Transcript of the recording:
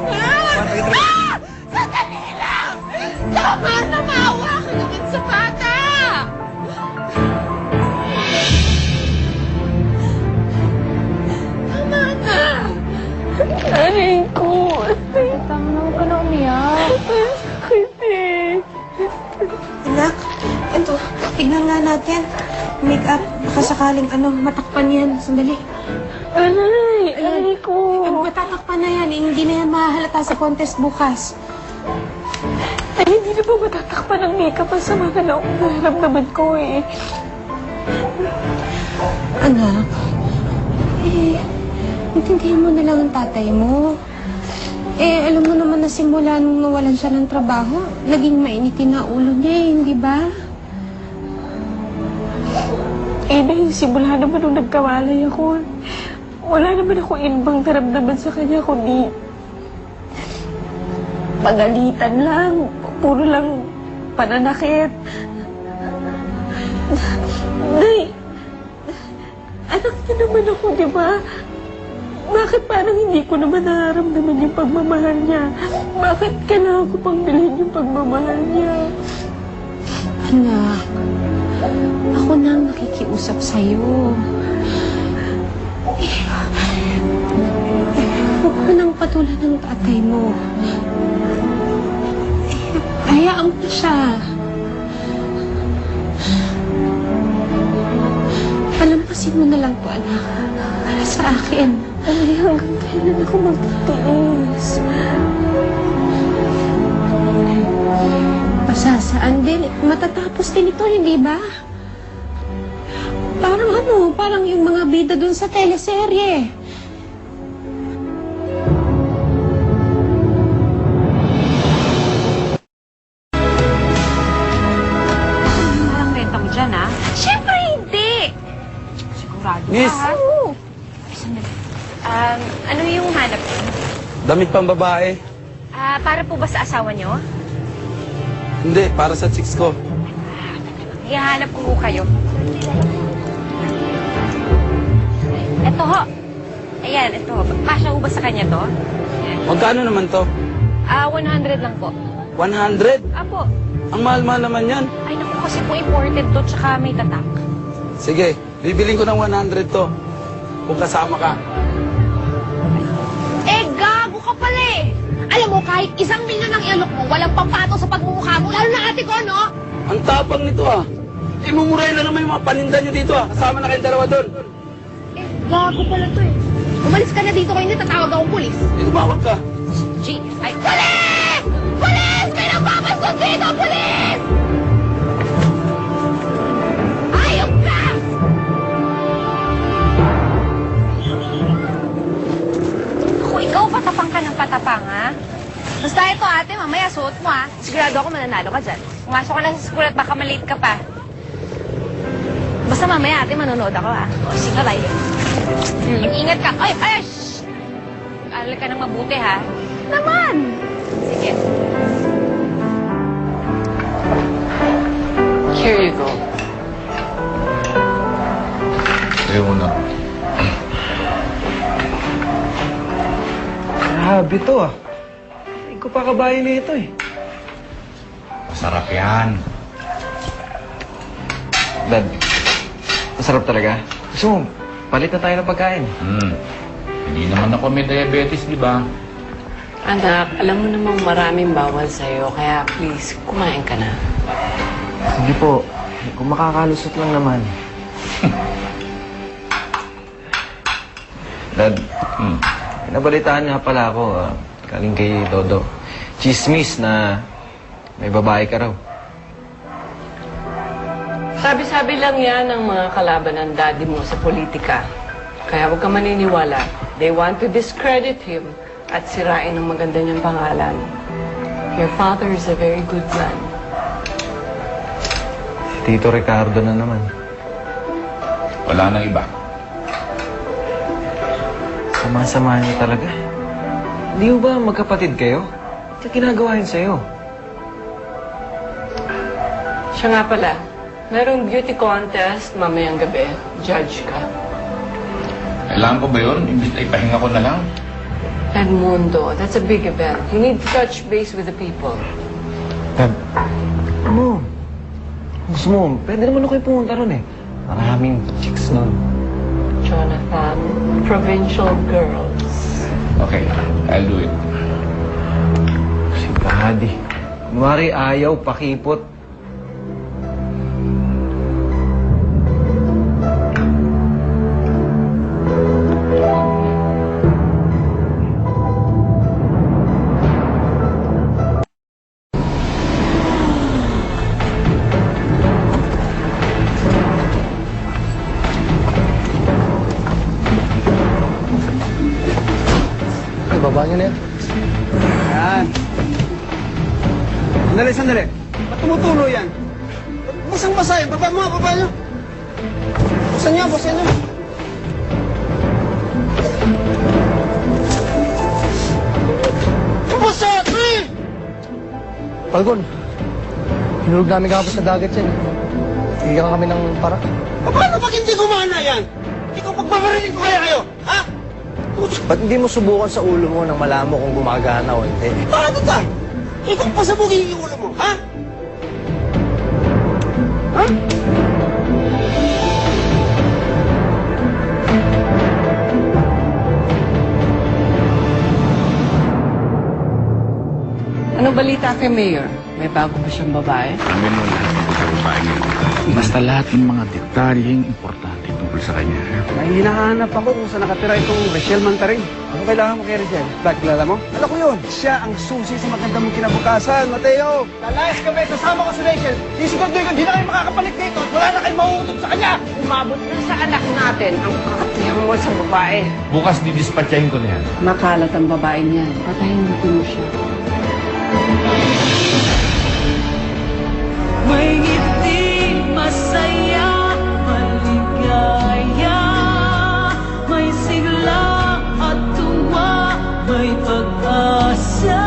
Ah! Sandali lang! Tama na, maawa ka naman sa bata! Tama na! Aray ko! Tama ka na umiyak. Sakit eh. Anak, ito, tignan nga natin. Make up, baka sakaling matakpan yan. Sandali. Aray! Aray ko! Matatakpan na yan, hindi na yan mahahalata sa contest bukas. Ay, hindi na ba matatakpan ng makeup ang sama ka na naramdaman ko eh. Anak, intindihan mo na lang ang tatay mo. Alam mo naman na simula nung nawalan siya ng trabaho, naging mainitin na ulo niya hindi ba? Dahil simula naman nung nagkawalay ako, wala naman ako inbang naramdaman sa kanya kundi pagalitan lang, puro lang pananakit. Nay, anak niya naman ako, di ba? Bakit parang hindi ko naman nararamdaman yung pagmamahal niya? Bakit kailangan ko pang bilhin yung pagmamahal niya? Anak, ako na ang nakikiusap sa'yo. Huwag mo nang patulan ng tatay mo. Hayaan mo siya. Palampasin mo na lang to, anak. Para sa akin. Ay, hanggang kailan ako magtitiis? Pasasaan din. Matatapos din ito, hindi ba? Parang yung mga bida dun sa teleserye. Parang renta mo dyan, ha? Siyempre hindi! Sigurado Miss! ka, ha? Oo. Ano yung hanap mo? Damit pang babae. Para po ba sa asawa nyo? Hindi, para sa chicks ko. Ihahanap ko kayo. Ito ho. Ayan, ito. Kasya ho ba sa kanya to? Ayan. Magkano naman to? 100 lang po. 100? Apo. Ang mahal-mahal naman yan. Ay, naku, kasi po imported to, tsaka may tatak. Sige, bibiling ko ng 100 to. Kung kasama ka. Gago ka pala eh! Alam mo, kahit 1 milyon ang ilok mo, walang pampato sa pagmumukha mo, lalo na ate ko, no? Ang tapang nito ah. Imumuray na naman yung mga paninda nyo dito ah. Kasama na kayong dalawa doon. Gago pala to eh. Umalis ka na dito kayo, hindi tatawag akong pulis. Tumawag ka. Gee, ay, pulis! Pulis! May nagpapaskot dito, pulis! Ayok ka! Ako, ikaw patapang ka ng patapang, ha? Basta ito, ate, mamaya suot mo, ha? Sigurado ako mananalo ka dyan. Pumasok ka na sa school at baka malate ka pa. Basta mamaya, ate, manonood ako, ha? O, sige, bye. Mag-ingat ka. Ay, ay, shh! Aral ka ng mabuti, ha? Naman! Sige. Here you go. Ayaw mo na. Grabe to ah. Hindi ko pa kabayan na ito eh. Masarap yan. Dad, masarap talaga. Gusto mo, palit na tayo ng pagkain. Hindi naman ako may diabetes, di ba? Anak, alam mo namang maraming bawal sa'yo, kaya please, kumain ka na. Sige po, kung makakalusot lang naman. Dad, nabalitaan nga pala ako, galing kay Dodo. Chismis na may babae ka raw. Sabi-sabi lang yan ng mga kalaban ng daddy mo sa politika. Kaya huwag ka maniniwala. They want to discredit him at sirain ang maganda niyang pangalan. Your father is a very good man. Si Tito Ricardo na naman. Wala nang iba. Sama-sama niyo talaga. Hindi mo ba magkapatid kayo? Ito ginagawa yun sa'yo. Siya nga pala, merong beauty contest mamayang gabi. Judge ka. Kailangan ko ba yun? Imbis na ipahinga ko na lang. Edmundo, that's a big event. You need to touch base with the people. Ano? Gusto mo, pwede naman ako kayo pumunta ron eh. Maraming chicks nun. Jonathan, provincial girls. Okay, I'll do it. Si Daddy. Kunwari ayaw, pakipot. Ay, baba niyo na yan. Yan. Sandali, sandali. Ba't tumutulo yan? Basang-basa yan. Baba mo, baba nyo. Buksan nyo, buksan nyo. Buksan! Falcon, hinulog namin kapos sa dagat yan. Bigyan kami ng para. Paano pag hindi gumana yan? Ikaw pagpaparinig ko kaya kayo, ha? Ba't hindi mo subukan sa ulo mo nang malaman mo kung gumagana o hindi? Paano ta? Ikaw pasabugin yung ulo mo, ha? Ha? Anong balita kay Mayor? May bago ba siyang babae? Amin mo lahat ng sa babae niya. Basta lahat ng mga detalyeng importante tungkol sa kanya. May hinahanap ako kung saan nakatira itong Rachel Mantaring. Ano kailangan mo kay Rachel? Black, kilala mo? Alam ko yun. Siya ang susi sa magandang mong kinabukasan, Mateo. Lalayas kami, kasama ko si Rachel. Isigurado ko, hindi na kayo makakapalik dito at wala na kayo mahuhutog sa kanya. Umabot na sa anak natin ang kakatiyan mo sa babae. Bukas didispatchahin ko na yan. Makalat ang babae niyan. Patayin mo siya. May ngiti, masaya, maligaya, may sigla at tuwa, may pag-asa.